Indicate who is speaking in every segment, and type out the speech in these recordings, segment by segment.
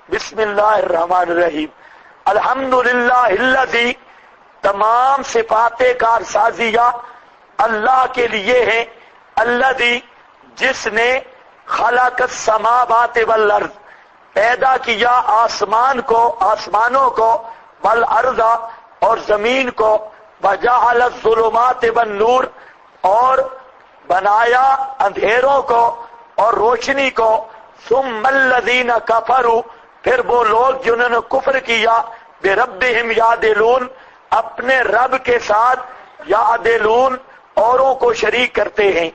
Speaker 1: بسم اللہ الرحمن الرحیم۔ الحمدللہ الذی، تمام صفات کارسازیہ اللہ کے لیے ہیں، الذی، جس نے خلق السماوات والارض، پیدا کیا آسمانوں کو، والارض، اور زمین کو، وجعل الظلمات والنور، اور بنایا اندھیروں کو اور روشنی کو، ثم الذین کفروا، پھر وہ لوگ جنہوں نے کفر کیا، بربہم یعدلون، اپنے رب کے ساتھ، یعدلون، اوروں کو شریک کرتے ہیں،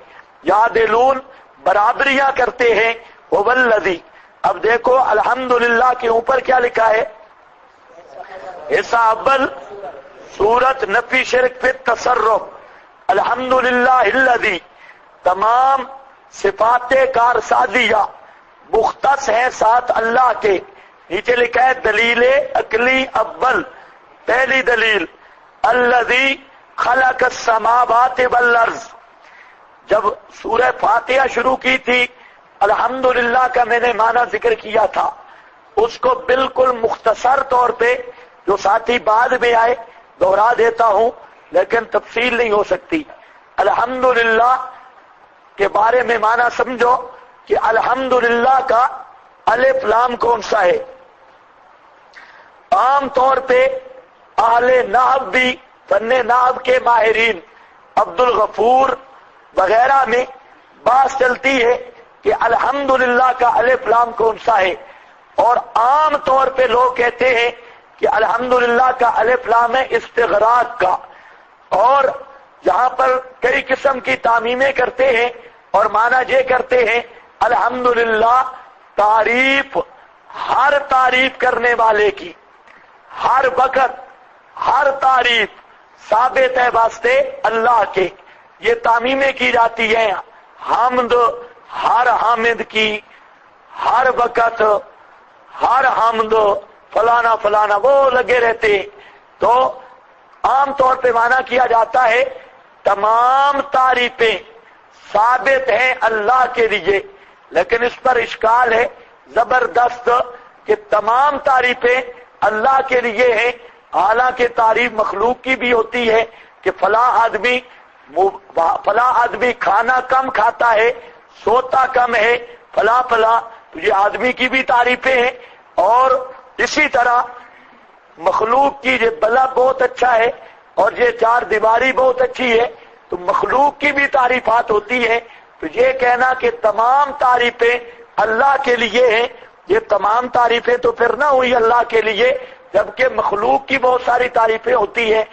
Speaker 1: یعدلون، برابریاں کرتے ہیں، هو الذی۔ اب دیکھو الحمدللہ کے اوپر کیا لکھا ہے؟ حصہ اول سورت نفی شرک فی التصرف، الحمدللہ الذی، تمام صفات کارسازیہ مختص ہیں ساتھ اللہ کے۔ نیچے لکھا ہے دلیل عقلی اول، پہلی دلیل، الذی خلق السماوات والارض۔ جب سورہ فاتحہ شروع کی تھی، الحمدللہ کا میں نے معنی ذکر کیا تھا، اس کو بالکل مختصر طور پہ جو ساتھی بعد میں آئے دوہرا دیتا ہوں، لیکن تفصیل نہیں ہو سکتی۔ الحمدللہ کے بارے میں معنی سمجھو کہ الحمدللہ کا الف لام کون سا ہے؟ عام طور پہ اہل نحو بھی، فن نحو کے ماہرین عبد الغفور وغیرہ میں بات چلتی ہے کہ الحمدللہ کا الف لام کون سا ہے، اور عام طور پہ لوگ کہتے ہیں کہ الحمدللہ کا الف لام ہے استغراق کا، اور یہاں پر کئی قسم کی تعمیمیں کرتے ہیں اور معنی یہ کرتے ہیں الحمدللہ تعریف، ہر تعریف کرنے والے کی، ہر وقت ہر تعریف ثابت ہے واسطے اللہ کے، یہ تعمیمیں کی جاتی ہیں، حمد ہر حامد کی، ہر وقت ہر حمد، فلانا فلانا، وہ لگے رہتے ہیں۔ تو عام طور پہ معنی کیا جاتا ہے تمام تعریفیں ثابت ہیں اللہ کے لیے، لیکن اس پر اشکال ہے زبردست کہ تمام تعریفیں اللہ کے لیے ہیں، حالانکہ تعریف مخلوق کی بھی ہوتی ہے کہ فلاں آدمی کھانا کم کھاتا ہے، سوتا کم ہے، فلاں فلاں، تو یہ آدمی کی بھی تعریفیں ہیں۔ اور اسی طرح مخلوق کی یہ بلب بہت اچھا ہے اور یہ چار دیواری بہت اچھی ہے، تو مخلوق کی بھی تعریفات ہوتی ہیں۔ تو یہ کہنا کہ تمام تعریفیں اللہ کے لیے ہیں، یہ تمام تعریفیں تو پھر نہ ہوئی اللہ کے لیے، جبکہ مخلوق کی بہت ساری تعریفیں ہوتی ہیں۔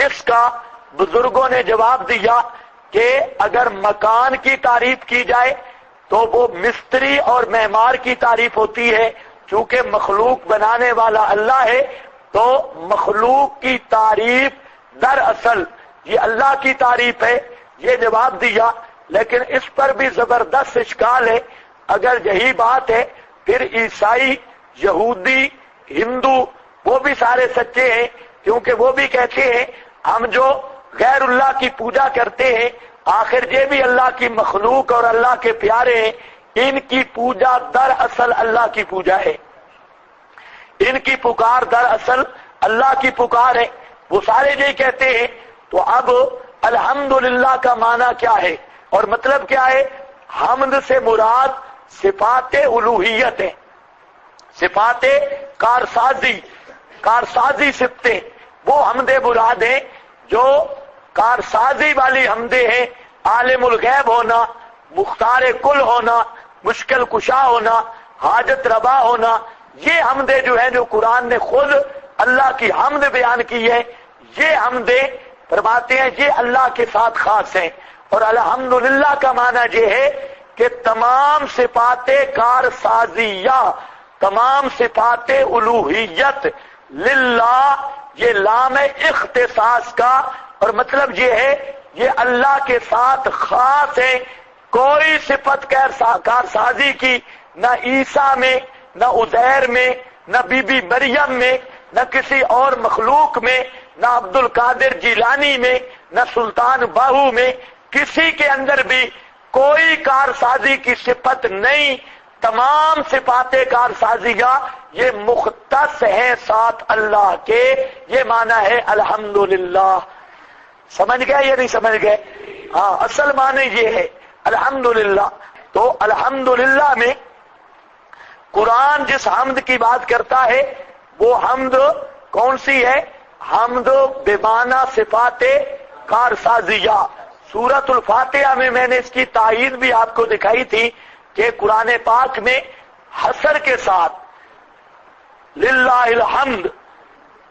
Speaker 1: اس کا بزرگوں نے جواب دیا کہ اگر مکان کی تعریف کی جائے تو وہ مستری اور معمار کی تعریف ہوتی ہے، چونکہ مخلوق بنانے والا اللہ ہے، تو مخلوق کی تعریف دراصل یہ اللہ کی تعریف ہے، یہ جواب دیا۔ لیکن اس پر بھی زبردست اشکال ہے، اگر یہی بات ہے پھر عیسائی، یہودی، ہندو وہ بھی سارے سچے ہیں، کیونکہ وہ بھی کہتے ہیں ہم جو غیر اللہ کی پوجا کرتے ہیں، آخر یہ بھی اللہ کی مخلوق اور اللہ کے پیارے ہیں، ان کی پوجا دراصل اللہ کی پوجا ہے، ان کی پکار دراصل اللہ کی پکار ہے، وہ سارے یہی کہتے ہیں۔ تو اب الحمدللہ کا معنی کیا ہے اور مطلب کیا ہے؟ حمد سے مراد صفات الوہیت ہیں، صفات کارسازی صفتیں، وہ حمد مراد ہیں جو کارسازی والی حمدیں ہیں، عالم الغیب ہونا، مختار کل ہونا، مشکل کشا ہونا، حاجت روا ہونا، یہ حمدیں جو ہیں جو قرآن نے خود اللہ کی حمد بیان کی ہے، یہ حمدیں فرماتے ہیں یہ اللہ کے ساتھ خاص ہیں۔ اور الحمدللہ کا معنی یہ ہے کہ تمام صفات کارسازیہ، تمام صفات الوہیت للہ، یہ لام اختصاص کا، اور مطلب یہ ہے یہ اللہ کے ساتھ خاص ہے، کوئی صفت کارسازی کی نہ عیسیٰ میں، نہ عزیر میں، نہ بی بی مریم میں، نہ کسی اور مخلوق میں، نہ عبد القادر جیلانی میں، نہ سلطان باہو میں، کسی کے اندر بھی کوئی کارسازی کی صفت نہیں، تمام صفات کارسازیہ یہ مختص ہیں ساتھ اللہ کے، یہ معنی ہے الحمدللہ۔ سمجھ گئے یا نہیں سمجھ گئے؟ ہاں، اصل معنی یہ ہے الحمدللہ۔ تو الحمدللہ میں قرآن جس حمد کی بات کرتا ہے وہ حمد کون سی ہے؟ حمد بمعنی صفات کارسازیہ۔ سورۃ الفاتحہ میں نے اس کی تائید بھی آپ کو دکھائی تھی کہ قرآن پاک میں حسر کے ساتھ للہ الحمد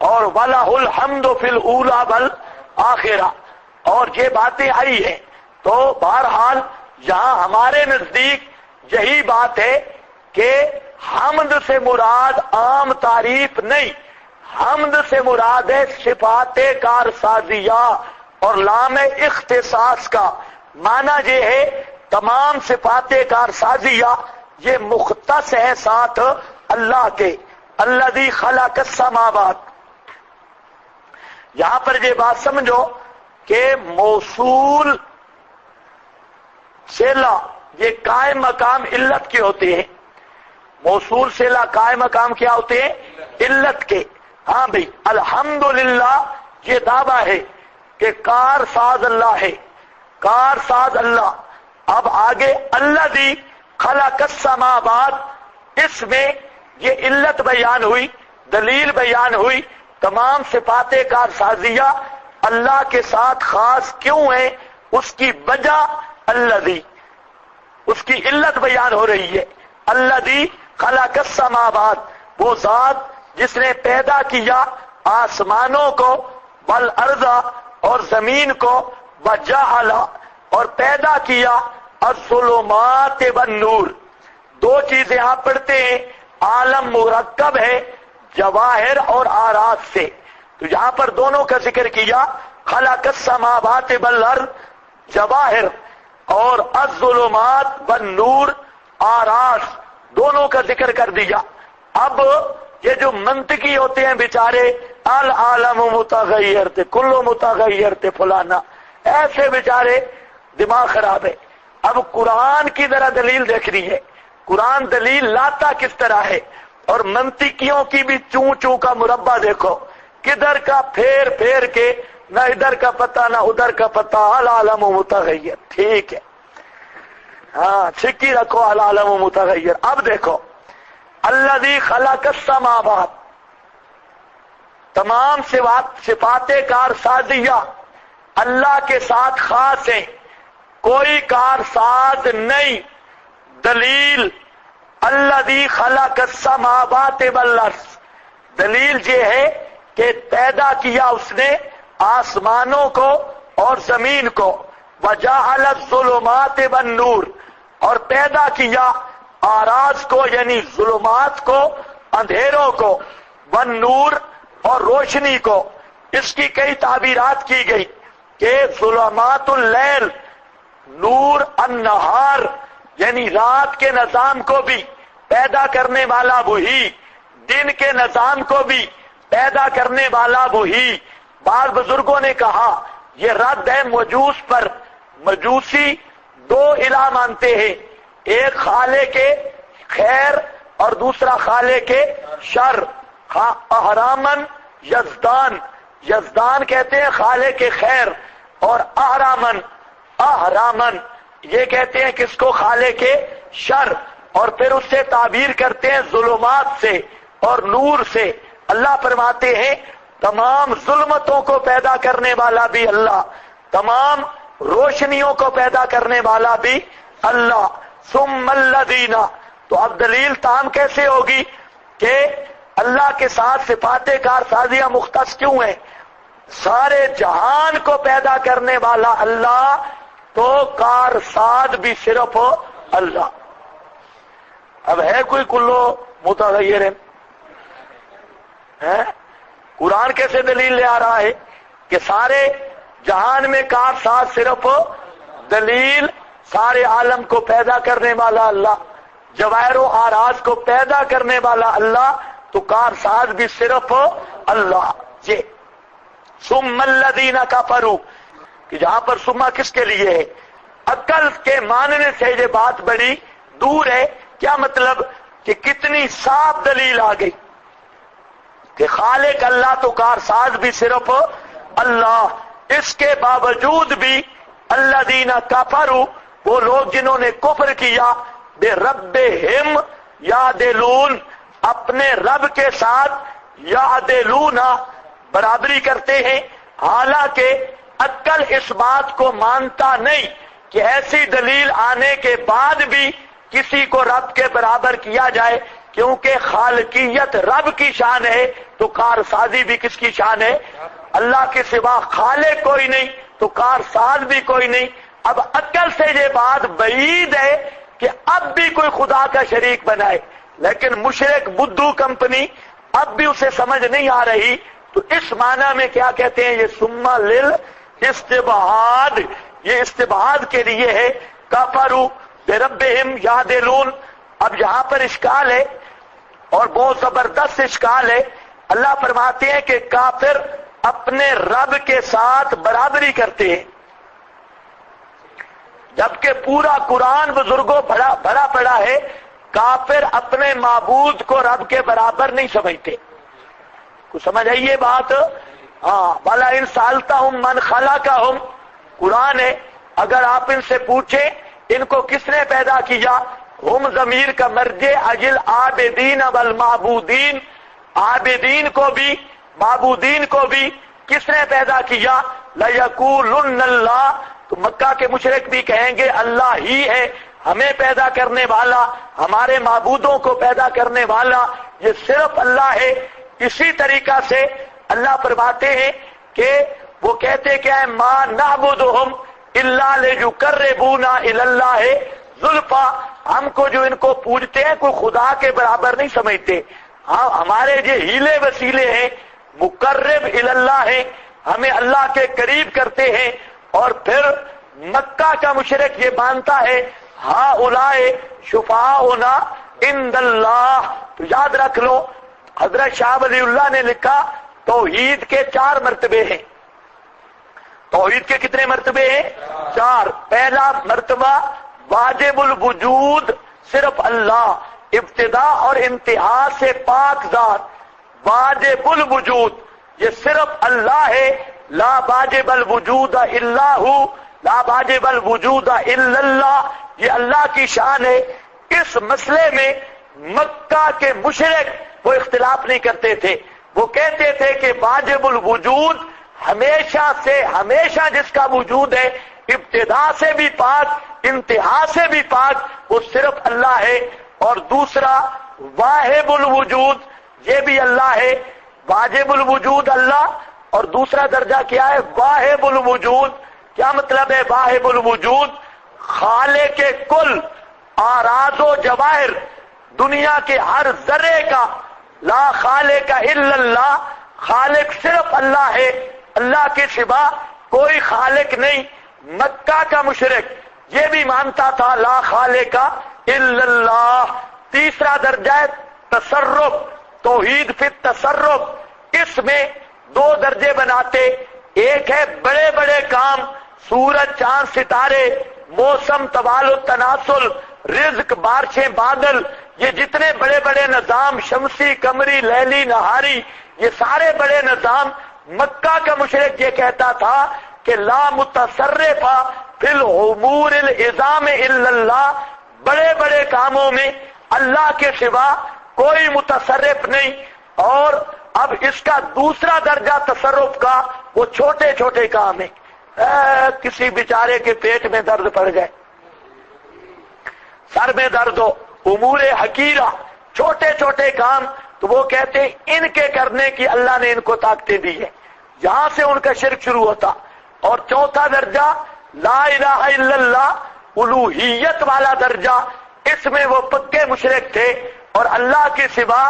Speaker 1: اور وَلَهُ الْحَمْدُ فِي الْأُولَى وَالْآخِرَةِ اور یہ باتیں آئی ہیں۔ تو بہرحال یہاں ہمارے نزدیک یہی بات ہے کہ حمد سے مراد عام تعریف نہیں، حمد سے مراد ہے صفات کارسازیہ، اور لام اختصاص کا معنی یہ ہے تمام صفات کارسازیہ یہ مختص ہے ساتھ اللہ کے، الذی خلق السماوات۔ یہاں پر یہ بات سمجھو کہ موصول صلہ یہ قائم مقام علت کے ہوتے ہیں، موصول صلہ قائم مقام کیا ہوتے ہیں؟ علت کے۔ ہاں بھئی الحمدللہ یہ دعویٰ ہے کہ کار ساز اللہ ہے، کار ساز اللہ۔ اب آگے الذی خلق السماوات، اس میں یہ علت بیان ہوئی، دلیل بیان ہوئی، تمام صفات کارسازیہ اللہ کے ساتھ خاص کیوں ہیں اس کی وجہ الذی، اس کی علت بیان ہو رہی ہے۔ الذی خلق السماوات، وہ ذات جس نے پیدا کیا آسمانوں کو، والارض اور زمین کو، وجعل اور پیدا کیا الظلمات والنور۔ دو چیزیں آپ پڑھتے ہیں، عالم مرکب ہے جواہر اور آرات سے، تو یہاں پر دونوں کا ذکر کیا، خلق السماوات والارض جواہر اور الظلمات والنور آرات، دونوں کا ذکر کر دیا۔ اب یہ جو منطقی ہوتے ہیں بیچارے، العالم متغیر تھے، کلو متغیر تھے فلانا، ایسے بیچارے دماغ خراب ہے۔ اب قرآن کی ذرا دلیل دیکھنی ہے، قرآن دلیل لاتا کس طرح ہے، اور منطقیوں کی بھی چوں چوں کا مربع دیکھو، کدھر کا پھیر پھیر کے، نہ ادھر کا پتہ نہ ادھر کا پتہ، العالم متغیر، ٹھیک ہے، ہاں چھکی رکھو العالم متغیر۔ اب دیکھو الذی خلق السماوات، تمام صفات کارسازیہ اللہ کے ساتھ خاص ہیں، کوئی کارساز نہیں۔ دلیل الذی خلق السماوات والارض، دلیل یہ ہے کہ پیدا کیا اس نے آسمانوں کو اور زمین کو، وجعل الظلمات والنور اور پیدا کیا آراز کو یعنی ظلمات کو، اندھیروں کو، والنور اور روشنی کو۔ اس کی کئی تعبیرات کی گئی کہ ظلمات اللیل، نور النہار، یعنی رات کے نظام کو بھی پیدا کرنے والا وہی، دن کے نظام کو بھی پیدا کرنے والا وہی۔ بعض بزرگوں نے کہا یہ رد ہے مجوس پر، مجوسی دو الہ مانتے ہیں، ایک خالق کے خیر اور دوسرا خالق کے شر۔ احرامن یزدان، یزدان کہتے ہیں خالق کے خیر، اور احرامن یہ کہتے ہیں کس کو؟ خالق کے شر، اور پھر اس سے تعبیر کرتے ہیں ظلمات سے اور نور سے۔ اللہ فرماتے ہیں تمام ظلمتوں کو پیدا کرنے والا بھی اللہ، تمام روشنیوں کو پیدا کرنے والا بھی اللہ۔ ثم الذین، تو اب دلیل تام کیسے ہوگی کہ اللہ کے ساتھ صفات کارسازیہ مختص کیوں ہیں؟ سارے جہان کو پیدا کرنے والا اللہ، تو کارساز بھی صرف اللہ۔ اب ہے کوئی کلو متغیر ہے؟ قرآن کیسے دلیل لے آ رہا ہے کہ سارے جہان میں کارساز صرف؟ دلیل سارے عالم کو پیدا کرنے والا اللہ، جواہر و آراز کو پیدا کرنے والا اللہ، تو کارساز بھی صرف اللہ۔ یہ ثم الذین کفروا، کہ جہاں پر ثم کس کے لیے ہے؟ عقل کے ماننے سے یہ بات بڑی دور ہے کیا مطلب کہ کتنی صاف دلیل آ گئی کہ خالق اللہ تو کارساز بھی صرف اللہ. اس کے باوجود بھی الذین کفروا، وہ لوگ جنہوں نے کفر کیا، بے ربہم یعدلون، اپنے رب کے ساتھ یعدلون برابری کرتے ہیں. حالانکہ عقل اس بات کو مانتا نہیں کہ ایسی دلیل آنے کے بعد بھی کسی کو رب کے برابر کیا جائے، کیونکہ خالقیت رب کی شان ہے تو کارسازی بھی کس کی شان ہے؟ اللہ کے سوا خالق کوئی نہیں تو کارساز بھی کوئی نہیں. اب عقل سے یہ بات بعید ہے کہ اب بھی کوئی خدا کا شریک بنائے، لیکن مشرک بدھو کمپنی اب بھی اسے سمجھ نہیں آ رہی. تو اس معنی میں کیا کہتے ہیں؟ یہ سما لل استبعاد، یہ استبعاد کے لیے ہے. کفروا بربہم یعدلون. اب یہاں پر اشکال ہے اور بہت زبردست اشکال ہے. اللہ فرماتے ہیں کہ کافر اپنے رب کے ساتھ برابری کرتے ہیں، جبکہ پورا قرآن بزرگوں بھرا پڑا ہے کافر اپنے معبود کو رب کے برابر نہیں سمجھتے. کچھ سمجھ آئیے بات؟ ہاں، والا ان سالتہم من خلقہم، قرآن ہے. اگر آپ ان سے پوچھیں ان کو کس نے پیدا کیا، ہم ضمیر کا مرجع اجل عابدین والمعبودین، عابدین کو بھی معبودین کو بھی کس نے پیدا کیا؟ لیقولن اللہ، تو مکہ کے مشرک بھی کہیں گے اللہ ہی ہے ہمیں پیدا کرنے والا، ہمارے معبودوں کو پیدا کرنے والا، یہ صرف اللہ ہے. اسی طریقہ سے اللہ فرماتے ہیں کہ وہ کہتے کیا ہے؟ ما نعبدہم الا لیقربونا الی اللہ زلفا، ہم کو جو ان کو پوجتے ہیں کوئی خدا کے برابر نہیں سمجھتے. ہاں، ہمارے یہ ہیلے وسیلے ہیں، مقرب الی اللہ ہیں، ہمیں اللہ کے قریب کرتے ہیں. اور پھر مکہ کا مشرک یہ مانتا ہے ہؤلاء شفعاؤنا عند اللہ. تو یاد رکھ لو حضرت شاہ ولی اللہ نے لکھا توحید کے 4 مرتبے ہیں. توحید کے کتنے مرتبے ہیں؟ 4. پہلا مرتبہ واجب الوجود صرف اللہ، ابتدا اور انتہا سے پاک ذات. واجب الوجود یہ صرف اللہ ہے، لا واجب الوجود الا ہو، لا واجب الوجود الا اللہ، یہ اللہ کی شان ہے. اس مسئلے میں مکہ کے مشرک وہ اختلاف نہیں کرتے تھے. وہ کہتے تھے کہ واجب الوجود ہمیشہ سے ہمیشہ جس کا وجود ہے، ابتدا سے بھی پاک انتہا سے بھی پاک، وہ صرف اللہ ہے. اور دوسرا واہب الوجود، یہ بھی اللہ ہے. واجب الوجود اللہ، اور دوسرا درجہ کیا ہے؟ واہب الوجود. کیا مطلب ہے واہب الوجود؟ خالق کل اعراض و جواہر، دنیا کے ہر ذرے کا، لا خالق الا اللہ، خالق صرف اللہ ہے، اللہ کے سوا کوئی خالق نہیں. مکہ کا مشرک یہ بھی مانتا تھا لا خالق الا اللہ. تیسرا درجہ ہے تصرف، توحید فی التصرف. اس میں 2 درجے بناتے. ایک ہے بڑے بڑے کام، سورج چاند ستارے، موسم تبادل و تناسل، رزق بارشیں بادل، یہ جتنے بڑے بڑے نظام، شمسی قمری لیلی نہاری، یہ سارے بڑے نظام. مکہ کا مشرک یہ کہتا تھا کہ لا متصرف فی الامور العظام الا اللہ، بڑے بڑے کاموں میں اللہ کے سوا کوئی متصرف نہیں. اور اب اس کا دوسرا درجہ تصرف کا، وہ چھوٹے چھوٹے کام ہیں. کسی بیچارے کے پیٹ میں درد پڑ جائے، سر میں درد ہو، امور حقیرہ، چھوٹے چھوٹے کام، تو وہ کہتے ہیں ان کے کرنے کی اللہ نے ان کو طاقتیں دی ہے. یہاں سے ان کا شرک شروع ہوتا. اور چوتھا درجہ لا الہ الا اللہ، الوہیت والا درجہ. اس میں وہ پکے مشرک تھے اور اللہ کے سوا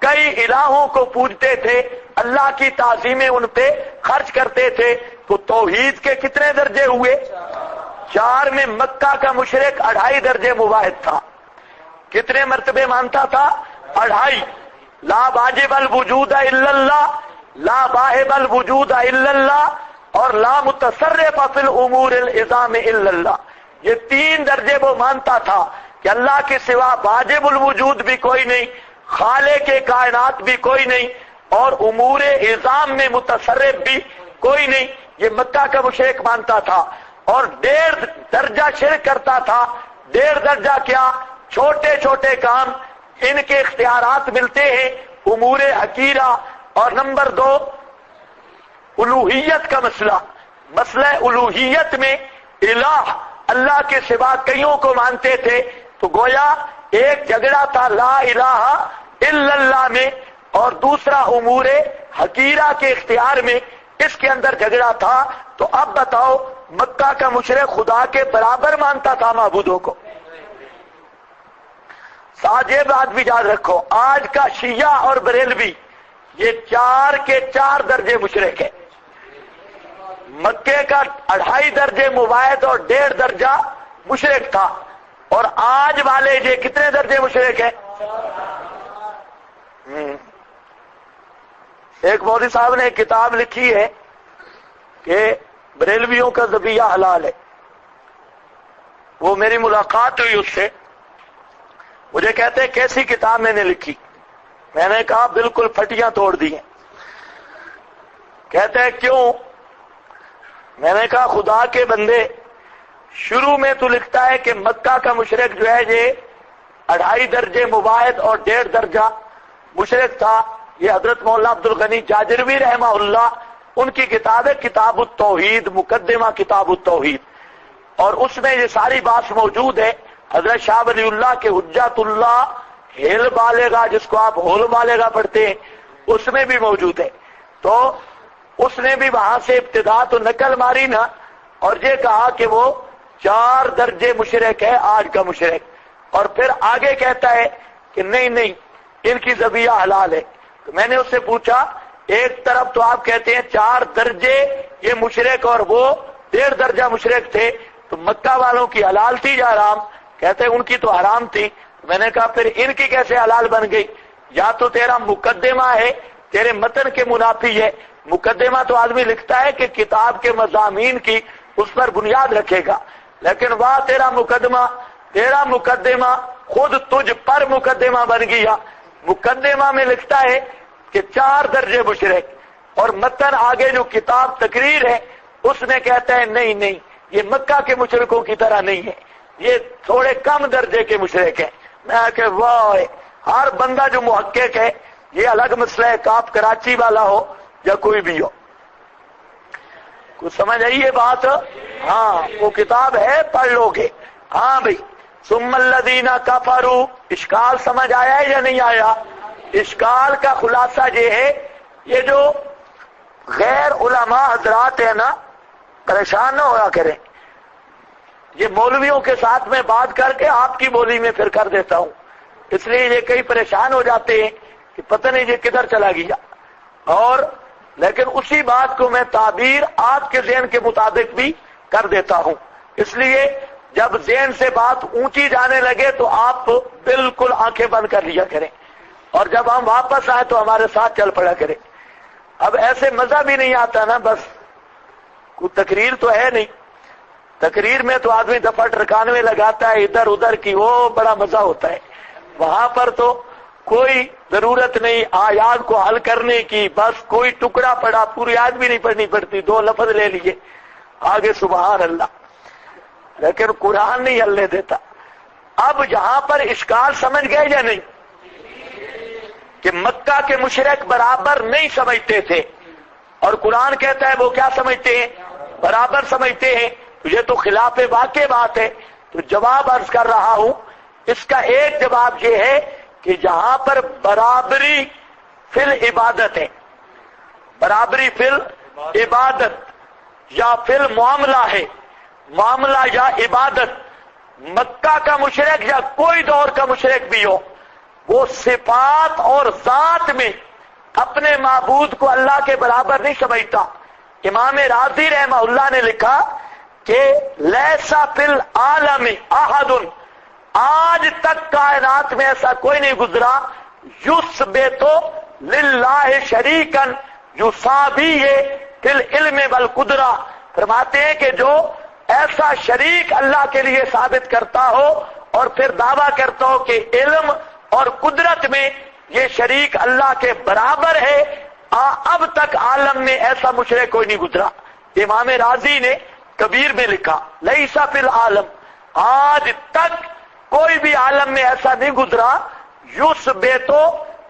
Speaker 1: کئی الہوں کو پوجتے تھے، اللہ کی تعظیمیں ان پہ خرچ کرتے تھے. تو توحید کے کتنے درجے ہوئے؟ 4 میں مکہ کا مشرک 2.5 درجے مواحد تھا. کتنے مرتبے مانتا تھا؟ 2.5. لا واجب الوجود الا اللہ، لا واہب الوجود الا اللہ، اور لا متصرف فی الامور العظام الا اللہ. یہ 3 درجے وہ مانتا تھا کہ اللہ کے سوا واجب الوجود بھی کوئی نہیں، خالق کائنات بھی کوئی نہیں، اور امور اعظام میں متصرف بھی کوئی نہیں، یہ مکہ کا مشرک مانتا تھا، اور 1.5 درجہ شرک کرتا تھا۔ 1.5 درجہ کیا؟ چھوٹے چھوٹے کام، ان کے اختیارات ملتے ہیں، امور حقیرہ۔ اور نمبر 2 الوہیت کا مسئلہ، مسئلہ الوہیت میں الہ اللہ کے سوا کئیوں کو مانتے تھے، تو گویا ایک جھگڑا تھا لا الہ الا اللہ میں، اور دوسرا امور حقیرہ کے اختیار میں، اس کے اندر جھگڑا تھا۔ تو اب بتاؤ مکہ کا مشرک خدا کے برابر مانتا تھا معبودوں کو؟ ساتھ یہ بات بھی یاد رکھو، آج کا شیعہ اور بریلوی یہ 4 کے 4 درجے مشرک ہے۔ مکے کا 2.5 درجے مباحث اور 1.5 درجہ مشرک تھا، اور آج والے یہ کتنے درجے مشرک ہیں؟ ایک مولوی صاحب نے ایک کتاب لکھی ہے کہ بریلویوں کا ذبیحہ حلال ہے۔ وہ میری ملاقات ہوئی اس سے، مجھے کہتے ہیں کیسی کتاب میں نے لکھی؟ میں نے کہا بالکل پھٹیاں توڑ دی ہیں۔ کہتے ہیں کیوں؟ میں نے کہا خدا کے بندے، شروع میں تو لکھتا ہے کہ مکہ کا مشرک جو ہے یہ 2.5 درجے مباحث اور 1.5 درجہ مشرک تھا۔ یہ حضرت مولانا عبدالغنی جاجروی رحمہ اللہ، ان کی کتاب ہے کتاب التوحید، مقدمہ کتاب التوحید، اور اس میں یہ ساری بات موجود ہے۔ حضرت شاہ ولی اللہ کے حجت اللہ ہیل بالغہ، جس کو آپ ہول بالغہ پڑھتے ہیں، اس میں بھی موجود ہے۔ تو اس نے بھی وہاں سے ابتدا تو نقل ماری نا، اور یہ کہا کہ وہ 4 درجے مشرک ہے آج کا مشرک، اور پھر آگے کہتا ہے کہ نہیں ان کی ذبیحہ حلال ہے۔ تو میں نے اس سے پوچھا، ایک طرف تو آپ کہتے ہیں 4 درجے یہ مشرک اور وہ 1.5 درجہ مشرک تھے، تو مکہ والوں کی حلال تھی یا حرام؟ کہتے ہیں ان کی تو حرام تھی۔ میں نے کہا پھر ان کی کیسے حلال بن گئی؟ یا تو تیرا مقدمہ ہے، تیرے متن کے منافی ہے۔ مقدمہ تو آدمی لکھتا ہے کہ کتاب کے مضامین کی اس پر بنیاد رکھے گا، لیکن واہ تیرا مقدمہ خود تجھ پر مقدمہ بن گیا۔ مقدمہ میں لکھتا ہے کہ 4 درجے مشرک، اور متن آگے جو کتاب تقریر ہے اس میں کہتا ہے نہیں یہ مکہ کے مشرکوں کی طرح نہیں ہے، یہ تھوڑے کم درجے کے مشرک ہیں۔ میں کہ واہ، ہر بندہ جو محقق ہے، یہ الگ مسئلہ ہے کہ آپ کراچی والا ہو یا کوئی بھی ہو۔ کچھ سمجھ آئی یہ بات؟ ہاں، وہ کتاب ہے، پڑھ لو گے۔ ہاں بھائی، ثم الذین کفروا، اشکال سمجھ آیا ہے یا نہیں آیا؟ اشکال کا خلاصہ یہ ہے، یہ جو غیر علماء حضرات ہیں نا، پریشان نہ ہوا کریں۔ یہ مولویوں کے ساتھ میں بات کر کے آپ کی بولی میں پھر کر دیتا ہوں، اس لیے یہ کئی پریشان ہو جاتے ہیں کہ پتہ نہیں یہ کدھر چلا گیا، اور لیکن اسی بات کو میں تعبیر آپ کے ذہن کے مطابق بھی کر دیتا ہوں۔ اس لیے جب ذہن سے بات اونچی جانے لگے تو آپ بالکل آنکھیں بند کر لیا کریں، اور جب ہم واپس آئے تو ہمارے ساتھ چل پڑا کریں۔ اب ایسے مزہ بھی نہیں آتا نا، بس کوئی تقریر تو ہے نہیں، تقریر میں تو آدمی دفعہ 93 لگاتا ہے ادھر ادھر کی، وہ بڑا مزہ ہوتا ہے۔ وہاں پر تو کوئی ضرورت نہیں آیات کو حل کرنے کی، بس کوئی ٹکڑا پڑا، پوری آیت بھی نہیں پڑھنی پڑتی، 2 لفظ لے لیے آگے سبحان اللہ، لیکن قرآن نہیں ہلنے دیتا۔ اب یہاں پر اشکال سمجھ گئے یا نہیں کہ مکہ کے مشرک برابر نہیں سمجھتے تھے، اور قرآن کہتا ہے وہ کیا سمجھتے ہیں؟ برابر سمجھتے ہیں۔ تو یہ تو خلاف واقع بات ہے۔ تو جواب عرض کر رہا ہوں، اس کا ایک جواب یہ ہے کہ جہاں پر برابری فی العبادت ہے، برابری فی العبادت یا فی المعاملہ ہے، معاملہ یا عبادت، مکہ کا مشرک یا کوئی دور کا مشرک بھی ہو، وہ صفات اور ذات میں اپنے معبود کو اللہ کے برابر نہیں سمجھتا۔ امام راضی رحمہ اللہ نے لکھا کہ لیسا فی العالم احد، آج تک کائنات میں ایسا کوئی نہیں گزرا، یثبت للہ شریکا یصابیہ فی العلم والقدرہ، فرماتے ہیں کہ جو ایسا شریک اللہ کے لیے ثابت کرتا ہو اور پھر دعویٰ کرتا ہو کہ علم اور قدرت میں یہ شریک اللہ کے برابر ہے، اب تک عالم میں ایسا مشرک کوئی نہیں گزرا۔ امام رازی نے کبیر میں لکھا لیس فی العالم، آج تک کوئی بھی عالم میں ایسا نہیں گزرا یثبتو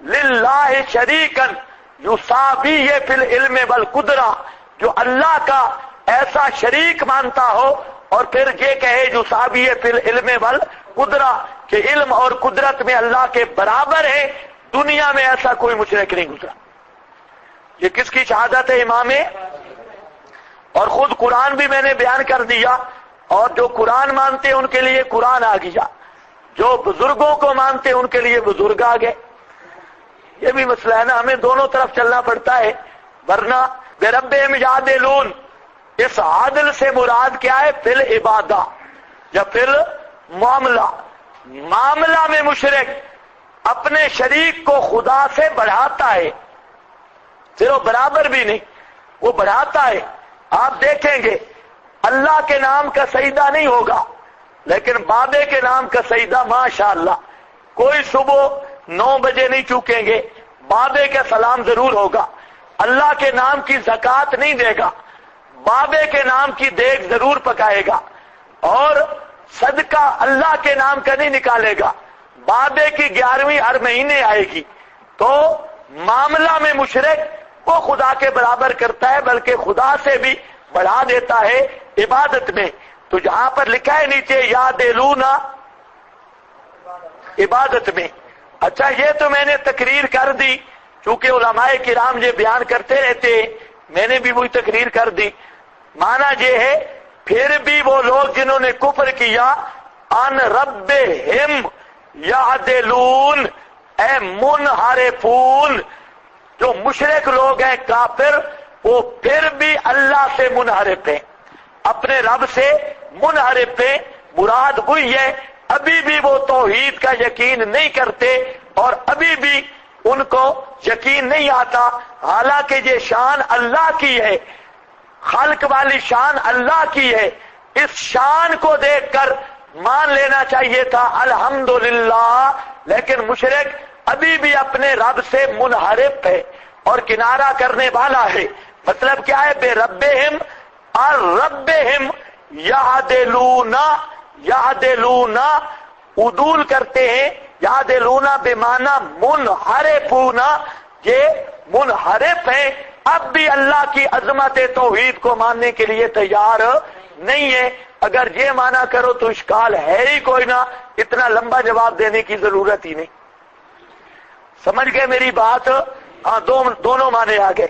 Speaker 1: للہ شریکن یصابیہ فی العلم والقدرہ، جو اللہ کا ایسا شریک مانتا ہو اور پھر یہ کہے یصابیہ فی العلم والقدرہ کہ علم اور قدرت میں اللہ کے برابر ہے، دنیا میں ایسا کوئی مشرک نہیں گزرا۔ یہ کس کی شہادت ہے؟ امام۔ اور خود قرآن بھی میں نے بیان کر دیا، اور جو قرآن مانتے ان کے لیے قرآن آ گیا، جو بزرگوں کو مانتے ان کے لیے بزرگ آ گئے۔ یہ بھی مسئلہ ہے نا، ہمیں دونوں طرف چلنا پڑتا ہے، ورنہ بربہم یعدلون، اس عادل سے مراد کیا ہے؟ فی العبادہ یا فی المعاملہ، معاملہ میں مشرک اپنے شریک کو خدا سے بڑھاتا ہے، صرف برابر بھی نہیں، وہ بڑھاتا ہے۔ آپ دیکھیں گے اللہ کے نام کا سجدہ نہیں ہوگا، لیکن بابے کے نام کا سجدہ ماشاءاللہ، کوئی صبح 9 بجے نہیں چوکیں گے، بابے کا سلام ضرور ہوگا۔ اللہ کے نام کی زکوٰۃ نہیں دے گا، بابے کے نام کی دیگ ضرور پکائے گا، اور صدقہ اللہ کے نام کا نہیں نکالے گا، بابے کی 11ویں ہر مہینے آئے گی۔ تو معاملہ میں مشرک وہ خدا کے برابر کرتا ہے، بلکہ خدا سے بھی بڑھا دیتا ہے عبادت میں۔ تو جہاں پر لکھا ہے نیچے یعدلون عبادت میں، اچھا یہ تو میں نے تقریر کر دی، چونکہ علماء کرام یہ بیان کرتے رہتے، میں نے بھی وہی تقریر کر دی۔ معنی یہ ہے پھر بھی وہ لوگ جنہوں نے کفر کیا، ان ربہم یعدلون، اے منحرفون، جو مشرک لوگ ہیں کافر، وہ پھر بھی اللہ سے منحرف ہیں، اپنے رب سے منحرف ہیں۔ مراد وہی ہے ابھی بھی وہ توحید کا یقین نہیں کرتے، اور ابھی بھی ان کو یقین نہیں آتا، حالانکہ یہ شان اللہ کی ہے، خلق والی شان اللہ کی ہے۔ اس شان کو دیکھ کر مان لینا چاہیے تھا الحمدللہ، لیکن مشرک ابھی بھی اپنے رب سے منحرف ہے اور کنارہ کرنے والا ہے۔ مطلب کیا ہے؟ بے ربہم اور ربہم یعدلون، یعدلون عدول کرتے ہیں، یعدلون بمعنی منحرفون، یہ منحرف ہیں، اب بھی اللہ کی عظمت توحید کو ماننے کے لیے تیار نہیں ہے۔ اگر یہ مانا کرو تو اشکال ہے ہی کوئی نہ، اتنا لمبا جواب دینے کی ضرورت ہی نہیں۔ سمجھ گئے میری بات؟ ہاں، دونوں معنی آ گئے۔